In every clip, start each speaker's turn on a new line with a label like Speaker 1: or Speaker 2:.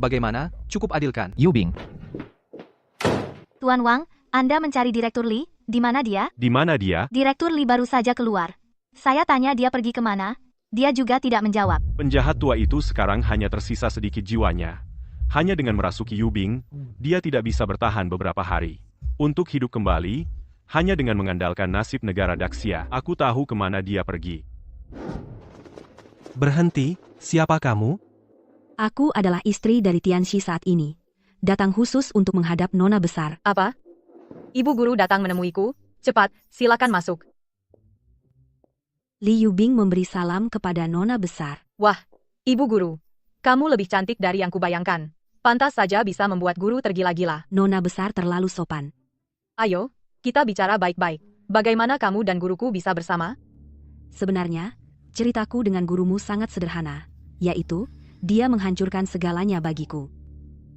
Speaker 1: Bagaimana? Cukup adil kan?
Speaker 2: Yubing,
Speaker 3: Tuan Wang, Anda mencari Direktur Li, di mana dia?
Speaker 4: Di mana dia?
Speaker 3: Direktur Li baru saja keluar. Saya tanya dia pergi kemana, dia juga tidak menjawab.
Speaker 4: Penjahat tua itu sekarang hanya tersisa sedikit jiwanya. Hanya dengan merasuki Yubing, dia tidak bisa bertahan beberapa hari. Untuk hidup kembali, hanya dengan mengandalkan nasib negara Daxia. Aku tahu kemana dia pergi.
Speaker 5: Berhenti, siapa kamu?
Speaker 6: Aku adalah istri dari Tianxi saat ini. Datang khusus untuk menghadap Nona besar.
Speaker 7: Apa? Ibu guru datang menemuiku. Cepat, silakan masuk.
Speaker 6: Li Yubing memberi salam kepada Nona besar.
Speaker 7: Wah, ibu guru. Kamu lebih cantik dari yang kubayangkan. Pantas saja bisa membuat guru tergila-gila.
Speaker 6: Nona besar terlalu sopan.
Speaker 7: Ayo, kita bicara baik-baik. Bagaimana kamu dan guruku bisa bersama?
Speaker 6: Sebenarnya, ceritaku dengan gurumu sangat sederhana, yaitu, dia menghancurkan segalanya bagiku.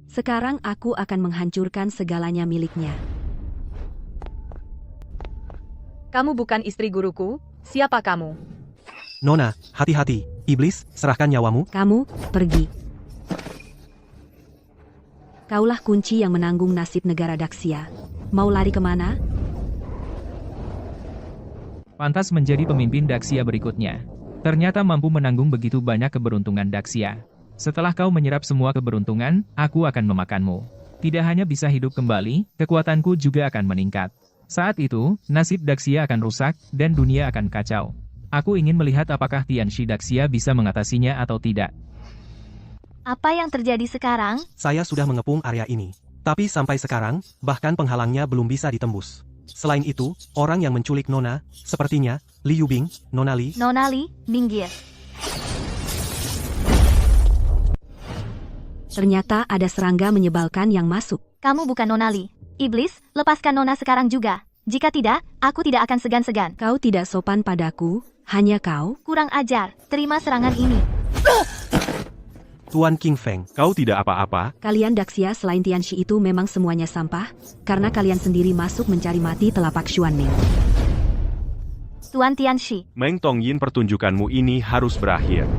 Speaker 6: Sekarang aku akan menghancurkan segalanya miliknya.
Speaker 7: Kamu bukan istri guruku, siapa kamu?
Speaker 5: Nona, hati-hati. Iblis, serahkan nyawamu.
Speaker 6: Kamu, pergi. Kaulah kunci yang menanggung nasib negara Daxia. Mau lari kemana?
Speaker 2: pantas menjadi pemimpin Daxia berikutnya. Ternyata mampu menanggung begitu banyak keberuntungan Daxia. Setelah kau menyerap semua keberuntungan, aku akan memakanmu. Tidak hanya bisa hidup kembali, kekuatanku juga akan meningkat. Saat itu, nasib Daxia akan rusak, dan dunia akan kacau. Aku ingin melihat apakah Tianxi Daxia bisa mengatasinya atau tidak.
Speaker 3: Apa yang terjadi sekarang?
Speaker 5: Saya sudah mengepung area ini. Tapi sampai sekarang, bahkan penghalangnya belum bisa ditembus. Selain itu, orang yang menculik Nona, sepertinya, Li Yubing, Nona Li.
Speaker 3: Nona Li, minggir.
Speaker 6: Ternyata ada serangga menyebalkan yang masuk.
Speaker 3: Kamu bukan Nona Li. Iblis, lepaskan Nona sekarang juga. Jika tidak, aku tidak akan segan-segan.
Speaker 6: Kau tidak sopan padaku, hanya kau.
Speaker 3: Kurang ajar, terima serangan ini.
Speaker 5: Tuan King Feng.
Speaker 4: Kau tidak apa-apa?
Speaker 6: Kalian Daxia selain Tianxi itu memang semuanya sampah, karena kalian sendiri masuk mencari mati telapak Xuanming.
Speaker 3: Tuan Tianxi,
Speaker 4: Meng Tongyin, pertunjukanmu ini harus berakhir.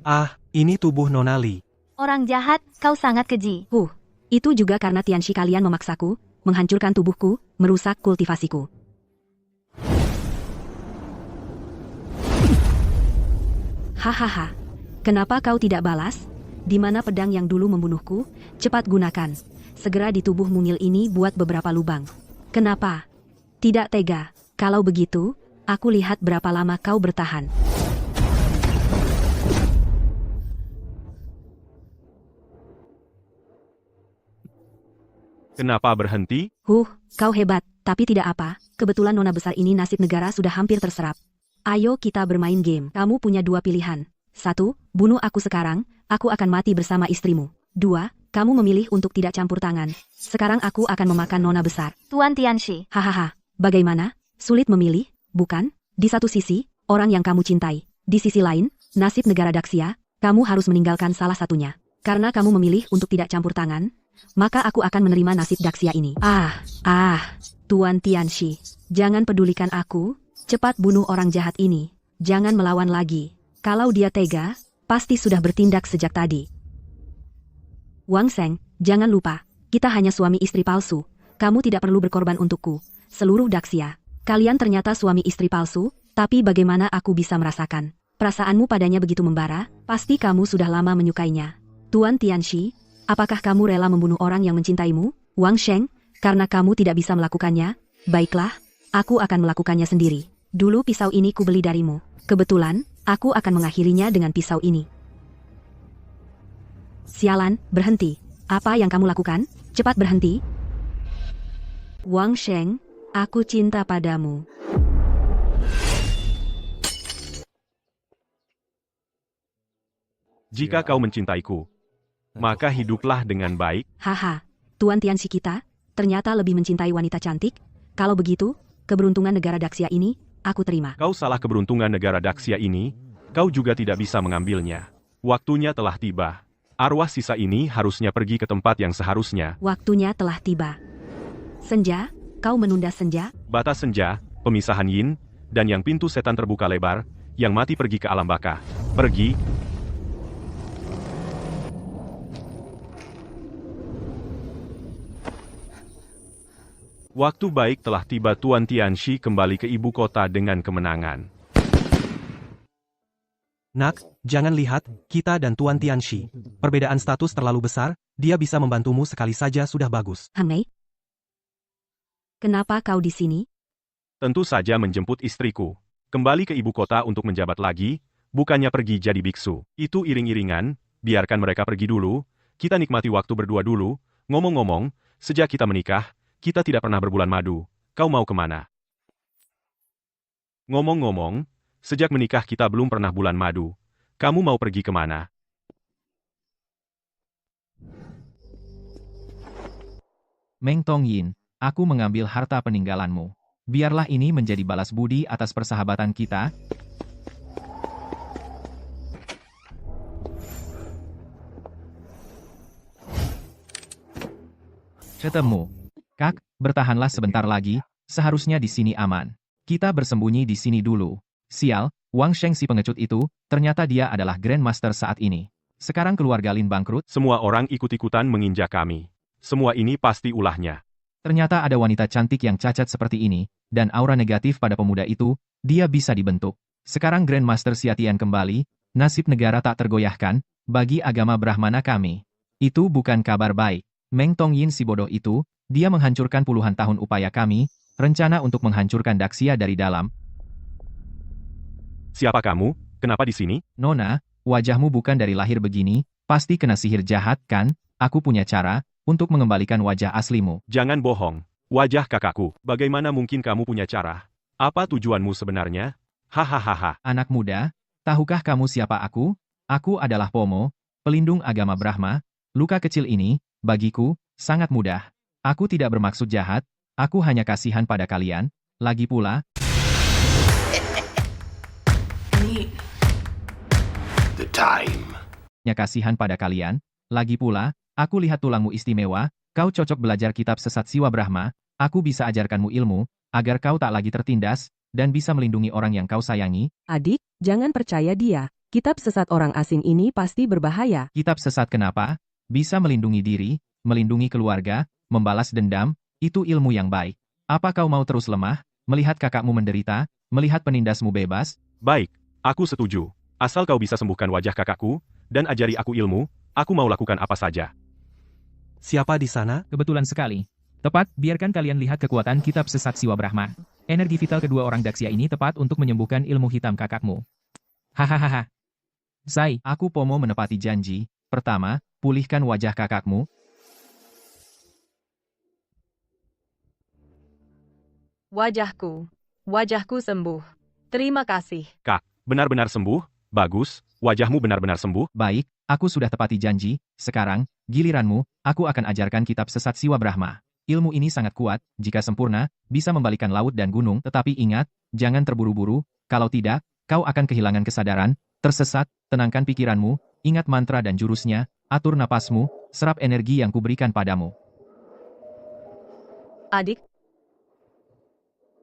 Speaker 5: Ah, ini tubuh Nona Li.
Speaker 3: orang jahat, kau sangat keji.
Speaker 6: Itu juga karena Tianxi kalian memaksaku, menghancurkan tubuhku, merusak kultivasiku. Hahaha. Kenapa kau tidak balas? Di mana pedang yang dulu membunuhku? Cepat gunakan. Segera di tubuh mungil ini buat beberapa lubang. Kenapa? Tidak tega. Kalau begitu, aku lihat berapa lama kau bertahan.
Speaker 4: Kenapa berhenti?
Speaker 6: Kau hebat, tapi tidak apa. Kebetulan Nona besar ini nasib negara sudah hampir terserap. Ayo kita bermain game. Kamu punya dua pilihan. 1, bunuh aku sekarang, aku akan mati bersama istrimu. 2, kamu memilih untuk tidak campur tangan. Sekarang aku akan memakan Nona besar.
Speaker 3: Tuan Tianxi,
Speaker 6: Hahaha, bagaimana? Sulit memilih, bukan? Di satu sisi, orang yang kamu cintai. Di sisi lain, nasib negara Daxia, kamu harus meninggalkan salah satunya. Karena kamu memilih untuk tidak campur tangan, maka aku akan menerima nasib Daxia ini. Tuan Tianxi, jangan pedulikan aku, cepat bunuh orang jahat ini. Jangan melawan lagi. Kalau dia tega, pasti sudah bertindak sejak tadi. Wang Sheng, jangan lupa, kita hanya suami istri palsu. Kamu tidak perlu berkorban untukku. Seluruh Daxia, kalian ternyata suami istri palsu, tapi bagaimana aku bisa merasakan? Perasaanmu padanya begitu membara, pasti kamu sudah lama menyukainya. Tuan Tianxi, apakah kamu rela membunuh orang yang mencintaimu? Wang Sheng, karena kamu tidak bisa melakukannya, baiklah, aku akan melakukannya sendiri. Dulu pisau ini kubeli darimu. Kebetulan, aku akan mengakhirinya dengan pisau ini. Sialan, berhenti. Apa yang kamu lakukan? Cepat berhenti. Wang Sheng, aku cinta padamu.
Speaker 4: Jika kau mencintaiku, maka hiduplah dengan baik.
Speaker 6: Haha, Tuan Tianxi kita, ternyata lebih mencintai wanita cantik. Kalau begitu, keberuntungan negara Daxia ini, aku terima.
Speaker 4: Kau salah keberuntungan negara Daxia ini, kau juga tidak bisa mengambilnya. Waktunya telah tiba. Arwah sisa ini harusnya pergi ke tempat yang seharusnya.
Speaker 6: Waktunya telah tiba. Senja, kau menunda senja?
Speaker 4: Batas senja, pemisahan yin, dan yang pintu setan terbuka lebar, yang mati pergi ke alam baka. Pergi. Waktu baik telah tiba. Tuan Tianxi kembali ke ibu kota dengan kemenangan.
Speaker 5: Nak, jangan lihat, kita dan Tuan Tianxi. Perbedaan status terlalu besar, dia bisa membantumu sekali saja sudah bagus.
Speaker 6: Han Mei? Kenapa kau di sini?
Speaker 4: Tentu saja menjemput istriku. Kembali ke ibu kota untuk menjabat lagi, bukannya pergi jadi biksu. Itu iring-iringan, biarkan mereka pergi dulu, kita nikmati waktu berdua dulu. Ngomong-ngomong, sejak kita menikah, kita tidak pernah berbulan madu. Kau mau kemana? Ngomong-ngomong, sejak menikah kita belum pernah bulan madu. Kamu mau pergi kemana?
Speaker 2: Meng Tongyin, aku mengambil harta peninggalanmu. Biarlah ini menjadi balas budi atas persahabatan kita. Ketemu. Kak, bertahanlah sebentar lagi, seharusnya di sini aman. Kita bersembunyi di sini dulu. Sial, Wang Sheng si pengecut itu, ternyata dia adalah Grandmaster saat ini. Sekarang keluarga Lin bangkrut.
Speaker 4: Semua orang ikut-ikutan menginjak kami. Semua ini pasti ulahnya.
Speaker 2: Ternyata ada wanita cantik yang cacat seperti ini, dan aura negatif pada pemuda itu, dia bisa dibentuk. Sekarang Grandmaster Xiatian kembali, nasib negara tak tergoyahkan, bagi agama Brahmana kami. Itu bukan kabar baik. Meng Tongyin si bodoh itu, dia menghancurkan puluhan tahun upaya kami, rencana untuk menghancurkan Daxia dari dalam.
Speaker 4: Siapa kamu? Kenapa di sini?
Speaker 2: Nona, wajahmu bukan dari lahir begini, pasti kena sihir jahat kan? Aku punya cara untuk mengembalikan wajah aslimu.
Speaker 4: Jangan bohong. Wajah kakakku. Bagaimana mungkin kamu punya cara? Apa tujuanmu sebenarnya? Hahaha.
Speaker 2: Anak muda, tahukah kamu siapa aku? Aku adalah Pomo, pelindung agama Brahma. Luka kecil ini, bagiku, sangat mudah. Aku tidak bermaksud jahat, aku hanya kasihan pada kalian. Lagi pula,
Speaker 8: The time.
Speaker 2: kasihan pada kalian. Lagi pula, aku lihat tulangmu istimewa, kau cocok belajar kitab sesat Siwa Brahma, aku bisa ajarkanmu ilmu, agar kau tak lagi tertindas, dan bisa melindungi orang yang kau sayangi.
Speaker 9: Adik, jangan percaya dia. Kitab sesat orang asing ini pasti berbahaya.
Speaker 2: Kitab sesat kenapa? Bisa melindungi diri, melindungi keluarga, membalas dendam, itu ilmu yang baik. Apa kau mau terus lemah, melihat kakakmu menderita, melihat penindasmu bebas?
Speaker 4: Baik, aku setuju. Asal kau bisa sembuhkan wajah kakakku, dan ajari aku ilmu, aku mau lakukan apa saja.
Speaker 5: Siapa di sana?
Speaker 2: Kebetulan sekali. Tepat, biarkan kalian lihat kekuatan kitab sesat Siwa Brahma. Energi vital kedua orang Daxia ini tepat untuk menyembuhkan ilmu hitam kakakmu. Hahaha. Sai, aku Pomo menepati janji. Pertama, pulihkan wajah kakakmu.
Speaker 7: Wajahku sembuh. Terima kasih.
Speaker 4: Kak, benar-benar sembuh? Bagus, wajahmu benar-benar sembuh?
Speaker 2: Baik, aku sudah tepati janji. Sekarang, giliranmu, aku akan ajarkan kitab sesat Siwa Brahma. Ilmu ini sangat kuat, jika sempurna, bisa membalikan laut dan gunung. Tetapi ingat, jangan terburu-buru, kalau tidak, kau akan kehilangan kesadaran, tersesat, tenangkan pikiranmu, ingat mantra dan jurusnya, atur napasmu, serap energi yang kuberikan padamu.
Speaker 7: Adik,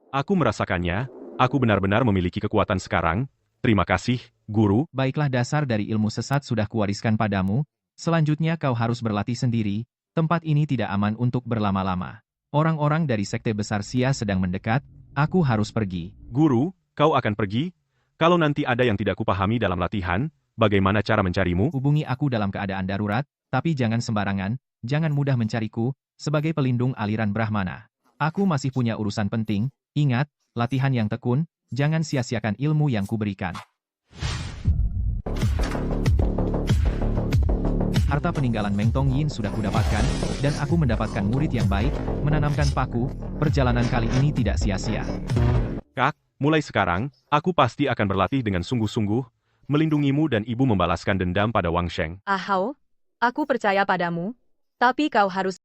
Speaker 4: Aku merasakannya, aku benar-benar memiliki kekuatan sekarang. Terima kasih, Guru.
Speaker 2: Baiklah, dasar dari ilmu sesat sudah kuwariskan padamu, selanjutnya kau harus berlatih sendiri, tempat ini tidak aman untuk berlama-lama. Orang-orang dari sekte besar Sia sedang mendekat, aku harus pergi.
Speaker 4: Guru, kau akan pergi? Kalau nanti ada yang tidak kupahami dalam latihan, bagaimana cara mencarimu?
Speaker 2: Hubungi aku dalam keadaan darurat, tapi jangan sembarangan, jangan mudah mencariku, sebagai pelindung aliran Brahmana. Aku masih punya urusan penting, ingat, latihan yang tekun, jangan sia-siakan ilmu yang kuberikan. Harta peninggalan Meng Tongyin sudah kudapatkan, dan aku mendapatkan murid yang baik, menanamkan paku, perjalanan kali ini tidak sia-sia.
Speaker 4: Kak, mulai sekarang, aku pasti akan berlatih dengan sungguh-sungguh, melindungimu dan ibu membalaskan dendam pada Wang Sheng.
Speaker 7: Ahau, aku percaya padamu, tapi kau harus